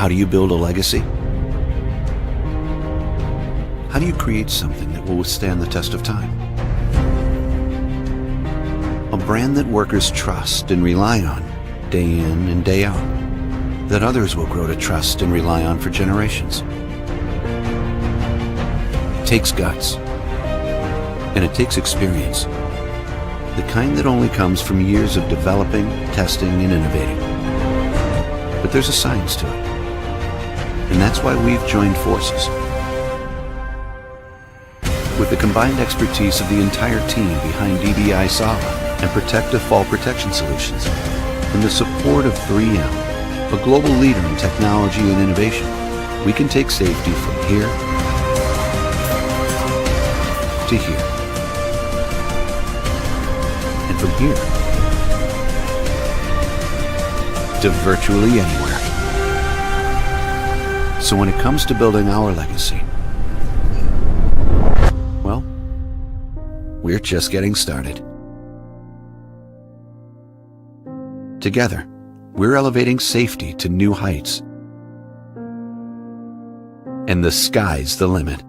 do you build a legacy? How do you create something that will withstand the test of time? A brand that workers trust and rely on day in and day out, that others will grow to trust and rely on for generations. It takes guts, and it takes experience, the kind that only comes from years of developing, testing, and innovating. But there's a science to it, and that's why we've joined forces. With the combined expertise of the entire team behind DBI-SALA and Protective Fall Protection Solutions, and the support of 3M, a global leader in technology and innovation, we can take safety from here to here, and from here to virtually anywhere. So when it comes to building our legacy, well, we're just getting started. Together, we're elevating safety to new heights. And the sky's the limit.